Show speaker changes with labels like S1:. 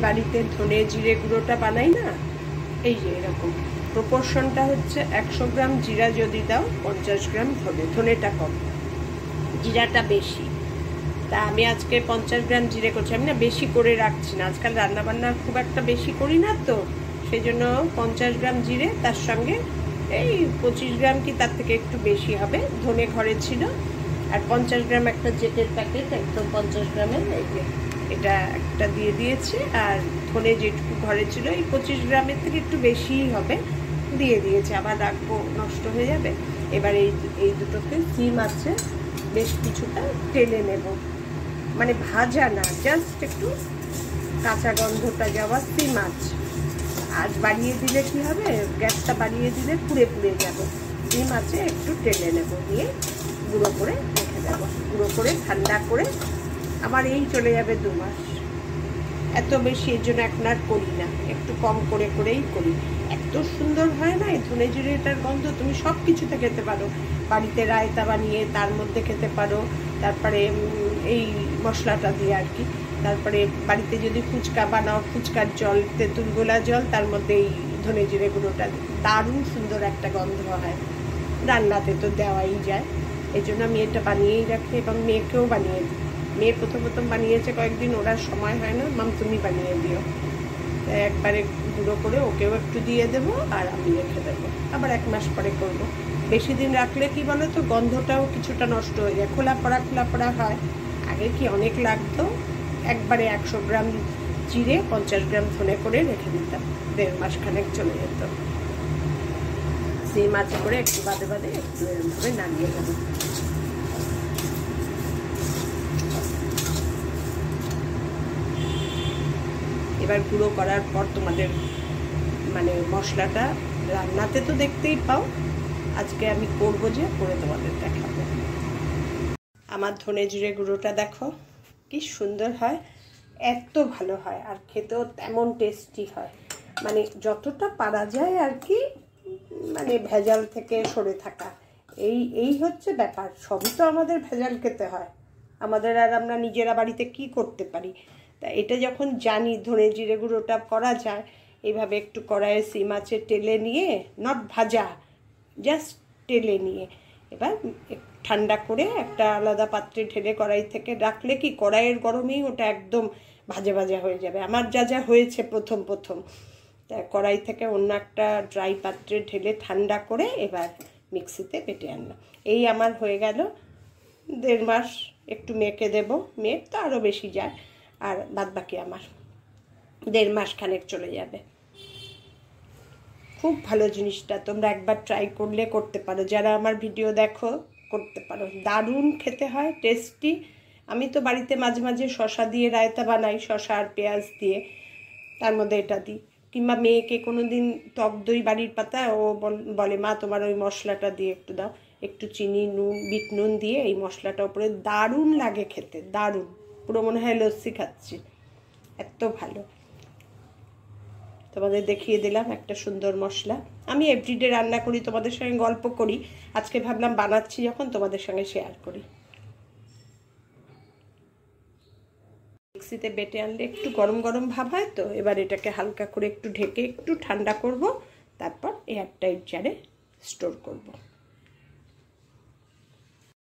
S1: বাড়িতে ধনে জিরে গুঁড়োটা বানাই না, এই যে এরকম প্রপোর্শনটা হচ্ছে 100 গ্রাম জিরা যদি দাও 50 গ্রাম ধনে, ধনেটা কম জিরাটা বেশি। তা আমি আজকে 50 গ্রাম জিরে করছি। আমি না বেশি করে রাখছি না, আজকাল রান্নাবান্না খুব একটা বেশি করি না, তো সেই জন্য 50 গ্রাম জিরে, তার সঙ্গে এই 25 গ্রাম কি তার থেকে একটু বেশি হবে ধনে ঘরে ছিল, আর 50 গ্রাম একটা জেটের প্যাকেট একদম 50 গ্রামের, এই যে এটা একটা দিয়ে দিয়েছি। আর ধনে যেটুকু ঘরে ছিল এই 25 গ্রামের থেকে একটু বেশিই হবে দিয়ে দিয়েছি, আবার রাখবো নষ্ট হয়ে যাবে। এবার এই দুটোকে সিম আছে বেশ কিছুটা টেলে নেব, মানে ভাজা না, জাস্ট একটু কাঁচা গন্ধটা যাওয়া সিম মাছ। আজ বাড়িয়ে দিলে কি হবে, গ্যাসটা বাড়িয়ে দিলে পুড়ে পুড়ে যাবে। সিম মাছে একটু টেলে নেব, নিয়ে গুঁড়ো করে রেখে দেবো, গুঁড়ো করে ঠান্ডা করে আমার এই চলে যাবে 2 মাস। এত বেশি এর জন্য এখন আর করি না, একটু কম করে করেই করি। এত সুন্দর হয় না এই ধনে জিরেটার গন্ধ, তুমি সব কিছুতে খেতে পারো। বাড়িতে রায়তা বানিয়ে তার মধ্যে খেতে পারো, তারপরে এই মশলাটা দিয়ে আর কি। তারপরে বাড়িতে যদি ফুচকা বানাও, ফুচকার জল, তেঁতুল গোলা জল, তার মধ্যে এই ধনে জিরে গুঁড়োটা দারুণ সুন্দর একটা গন্ধ হয়। রান্নাতে তো দেওয়াই যায়, এই জন্য আমি এটা বানিয়েই রাখি এবং মেয়েকেও বানিয়ে দিই। মেয়ে প্রথম বানিয়েছে কয়েকদিন, ওরা সময় হয় না, মাম তুমি বানিয়ে দিও। একবারে গুঁড়ো করে ওকেও একটু দিয়ে দেবো আর আমি রেখে দেবো, আবার 1 মাস পরে করবো। বেশি দিন রাখলে কি বলো তো, গন্ধটাও কিছুটা নষ্ট হয়ে যায়, খোলা পড়া হয়। আগে কি অনেক লাগতো, একবারে 100 গ্রাম জিরে 50 গ্রাম ধনে করে রেখে দিতাম, 1.5 মাস খানেক চলে যেত। সেই মাছ করে একটু বাদে বাদে একটু এরকমভাবে নামিয়ে দেবো। এবার গুঁড়ো করার পর তোমাদের মানে মশলাটা রান্নাতে তো দেখতেই পাও, আজকে আমি করবো যে করে তোমাদের দেখাবো। আমার ধনে জিরে গুঁড়োটা দেখো কি সুন্দর হয়, এত ভালো হয়, আর খেতেও তেমন টেস্টি হয়। মানে যতটা পারা যায় আর কি, মানে ভেজাল থেকে সরে থাকা, এই হচ্ছে ব্যাপার। সবই তো আমাদের ভেজাল খেতে হয়, আমাদের আর আমরা নিজেরা বাড়িতে কি করতে পারি। তা এটা যখন জানি ধনে জিরে গুঁড়োটা করা যায়, এইভাবে একটু কড়াইয়ে সিম মাছে টেলে নিয়ে, নট ভাজা, জাস্ট টেলে নিয়ে এবার ঠান্ডা করে একটা আলাদা পাত্রে ঢেলে কড়াই থেকে রাখলে কি কড়াইয়ের গরমেই ওটা একদম ভাজা ভাজা হয়ে যাবে। আমার যা হয়েছে প্রথম তা কড়াই থেকে অন্য একটা ড্রাই পাত্রে ঢেলে ঠান্ডা করে এবার মিক্সিতে বেটে আনলাম। এই আমার হয়ে গেল 1.5 মাস। একটু মেয়েকে দেবো, মেয়ের তো আরও বেশি যায়, আর বাদ বাকি আমার 1.5 মাস খানেক চলে যাবে। খুব ভালো জিনিসটা, তোমরা একবার ট্রাই করলে করতে পারো, যারা আমার ভিডিও দেখো করতে পারো, দারুণ খেতে হয়, টেস্টি। আমি তো বাড়িতে মাঝে মাঝে শশা দিয়ে রায়তা বানাই, শশা আর পেঁয়াজ দিয়ে, তার মধ্যে এটা দিই। কিংবা মেয়েকে কোনো দিন টক দই বাড়ির পাতা, ও বলে মা তোমার ওই মশলাটা দিয়ে একটু দাও, একটু চিনি, নুন, বিট নুন দিয়ে এই মশলাটা উপরে, দারুণ লাগে খেতে, দারুণ, পুরো মনে হয় লস্যি খাচ্ছি, এত ভালো। তোমাদের দেখিয়ে দিলাম একটা সুন্দর মশলা। আমি এভরিডে রান্না করি, তোমাদের সঙ্গে গল্প করি, আজকে ভাবলাম বানাচ্ছি যখন তোমাদের সঙ্গে শেয়ার করি। মিক্সিতে বেটে আনলে একটু গরম গরম ভাব হয়, তো এবার এটাকে হালকা করে একটু ঢেকে একটু ঠান্ডা করব, তারপর এয়ারটাইট জারে স্টোর করব।